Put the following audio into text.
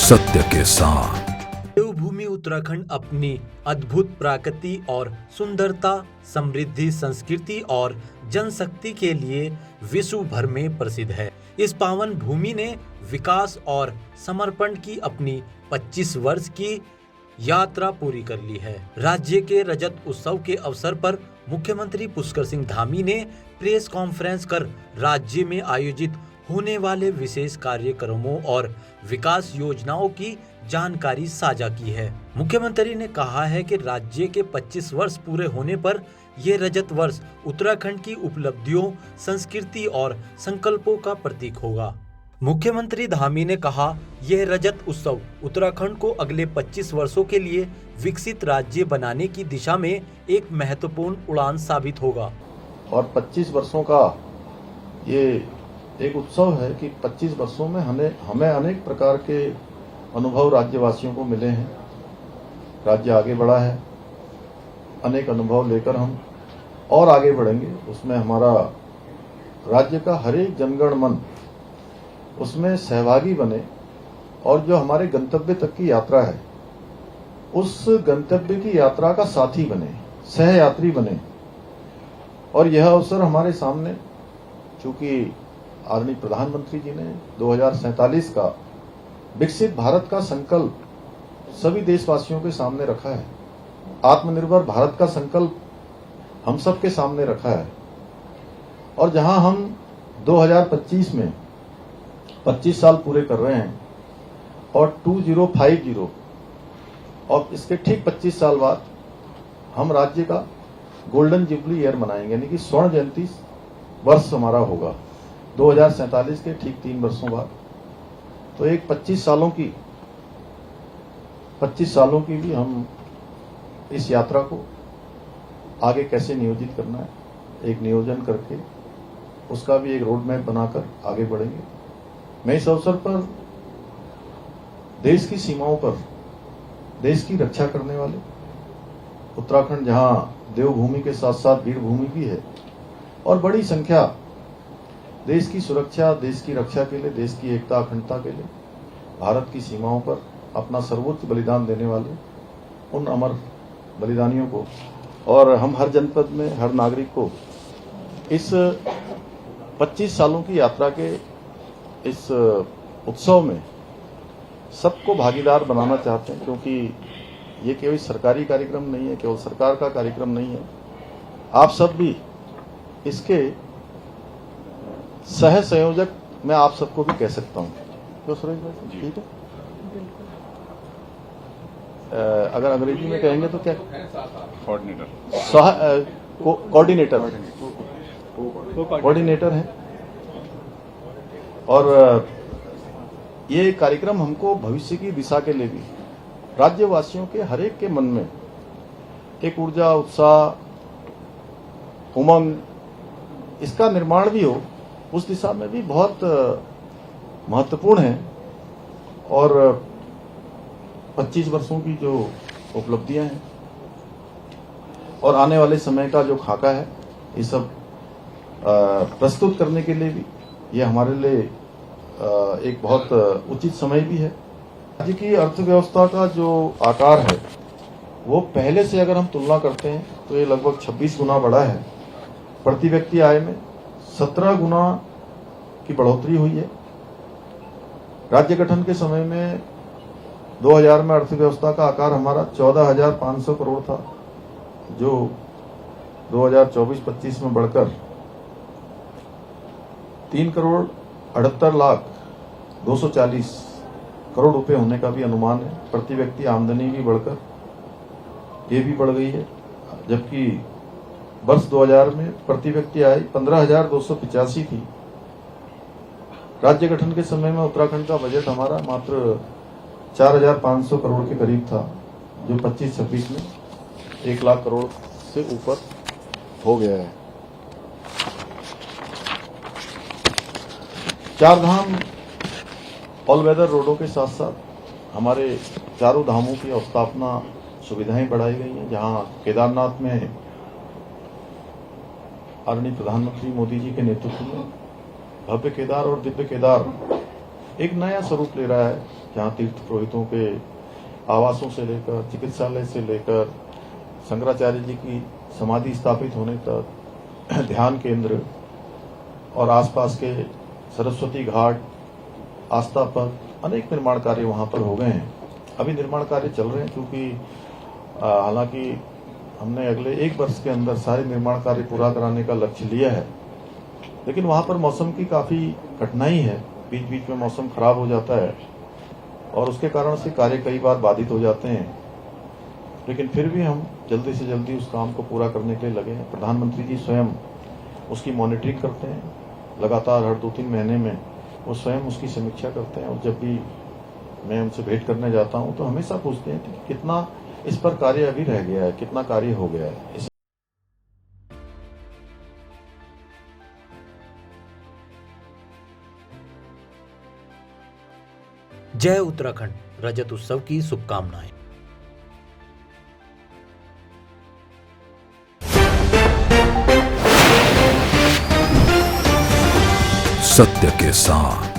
सत्य के साथ। देवभूमि उत्तराखंड अपनी अद्भुत प्रकृति और सुंदरता, समृद्धि, संस्कृति और जनशक्ति के लिए विश्व भर में प्रसिद्ध है। इस पावन भूमि ने विकास और समर्पण की अपनी 25 वर्ष की यात्रा पूरी कर ली है। राज्य के रजत उत्सव के अवसर पर मुख्यमंत्री पुष्कर सिंह धामी ने प्रेस कॉन्फ्रेंस कर राज्य में आयोजित होने वाले विशेष कार्यक्रमों और विकास योजनाओं की जानकारी साझा की है। मुख्यमंत्री ने कहा है कि राज्य के 25 वर्ष पूरे होने पर ये रजत वर्ष उत्तराखंड की उपलब्धियों, संस्कृति और संकल्पों का प्रतीक होगा। मुख्यमंत्री धामी ने कहा, यह रजत उत्सव उत्तराखंड को अगले 25 वर्षों के लिए विकसित राज्य बनाने की दिशा में एक महत्वपूर्ण उड़ान साबित होगा। और 25 वर्षों का ये एक उत्सव है कि 25 वर्षों में हमें अनेक प्रकार के अनुभव राज्यवासियों को मिले हैं। राज्य आगे बढ़ा है, अनेक अनुभव लेकर हम और आगे बढ़ेंगे। उसमें हमारा राज्य का हर एक जनगण मन उसमें सहभागी बने और जो हमारे गंतव्य तक की यात्रा है उस गंतव्य की यात्रा का साथी बने, सहयात्री बने। और यह अवसर हमारे सामने, चूंकि आदरणीय प्रधानमंत्री जी ने 2047 का विकसित भारत का संकल्प सभी देशवासियों के सामने रखा है, आत्मनिर्भर भारत का संकल्प हम सबके सामने रखा है। और जहां हम 2025 में 25 साल पूरे कर रहे हैं और 2050 और इसके ठीक 25 साल बाद हम राज्य का गोल्डन जुबली ईयर मनाएंगे, यानी कि स्वर्ण जयंती वर्ष हमारा होगा 2047 के ठीक 3 वर्षों बाद। तो एक 25 सालों की भी हम इस यात्रा को आगे कैसे नियोजित करना है, एक नियोजन करके उसका भी एक रोड मैप बनाकर आगे बढ़ेंगे। मैं इस अवसर पर देश की सीमाओं पर देश की रक्षा करने वाले उत्तराखंड, जहां देवभूमि के साथ साथ वीर भूमि भी है और बड़ी संख्या देश की सुरक्षा, देश की रक्षा के लिए, देश की एकता अखंडता के लिए भारत की सीमाओं पर अपना सर्वोच्च बलिदान देने वाले उन अमर बलिदानियों को और हम हर जनपद में हर नागरिक को इस 25 सालों की यात्रा के इस उत्सव में सबको भागीदार बनाना चाहते हैं, क्योंकि ये केवल सरकारी कार्यक्रम नहीं है, केवल सरकार का कार्यक्रम नहीं है। आप सब भी इसके सह संयोजक मैं आप सबको भी कह सकता हूं। तो सुरेश भाई ठीक है, अगर अंग्रेजी में कहेंगे तो क्या, कोऑर्डिनेटर है। और ये कार्यक्रम हमको भविष्य की दिशा के लिए भी राज्यवासियों के हर एक के मन में एक ऊर्जा, उत्साह, उमंग, इसका निर्माण भी हो, उस दिशा में भी बहुत महत्वपूर्ण है। और 25 वर्षों की जो उपलब्धियां हैं और आने वाले समय का जो खाका है, ये सब प्रस्तुत करने के लिए भी ये हमारे लिए एक बहुत उचित समय भी है। राज्य की अर्थव्यवस्था का जो आकार है वो पहले से अगर हम तुलना करते हैं तो ये लगभग 26 गुना बढ़ा है। प्रति व्यक्ति आय में 17 गुना की बढ़ोतरी हुई है। राज्य गठन के समय में 2000 में अर्थव्यवस्था का आकार हमारा 14,500 करोड़ था, जो 2024-25 में बढ़कर 3,78,240 करोड़ रुपए होने का भी अनुमान है। प्रति व्यक्ति आमदनी भी बढ़कर ये भी बढ़ गई है, जबकि वर्ष 2000 में प्रति व्यक्ति आय 15,285 थी। राज्य गठन के समय में उत्तराखंड का बजट हमारा मात्र 4,500 करोड़ के करीब था, जो 25-26 में 1 लाख करोड़ से ऊपर हो गया है। 4 धाम ऑल वेदर रोडों के साथ साथ हमारे चारों धामों की अवस्थापना सुविधाएं बढ़ाई गई हैं। जहां केदारनाथ में आदरणीय प्रधानमंत्री मोदी जी के नेतृत्व में भव्य केदार और दिव्य केदार एक नया स्वरूप ले रहा है। जहाँ तीर्थ पुरोहितों के आवासों से लेकर, चिकित्सालय से लेकर, शंकराचार्य जी की समाधि स्थापित होने तक, ध्यान केंद्र और आसपास के सरस्वती घाट, आस्था पथ, अनेक निर्माण कार्य वहाँ पर हो गए हैं। अभी निर्माण कार्य चल रहे हैं, क्योंकि हालांकि हमने अगले 1 वर्ष के अंदर सारे निर्माण कार्य पूरा कराने का लक्ष्य लिया है, लेकिन वहाँ पर मौसम की काफ़ी कठिनाई है। बीच बीच में मौसम खराब हो जाता है और उसके कारण से कार्य कई बार बाधित हो जाते हैं, लेकिन फिर भी हम जल्दी से जल्दी उस काम को पूरा करने के लिए लगे हैं। प्रधानमंत्री जी स्वयं उसकी मॉनिटरिंग करते हैं, लगातार हर 2-3 महीने में वो स्वयं उसकी समीक्षा करते हैं। और जब भी मैं उनसे भेंट करने जाता हूं तो हमेशा पूछते हैं कि कितना इस पर कार्य अभी रह गया है, कितना कार्य हो गया है। जय उत्तराखंड रजत उत्सव की शुभकामनाएं। सत्य के साथ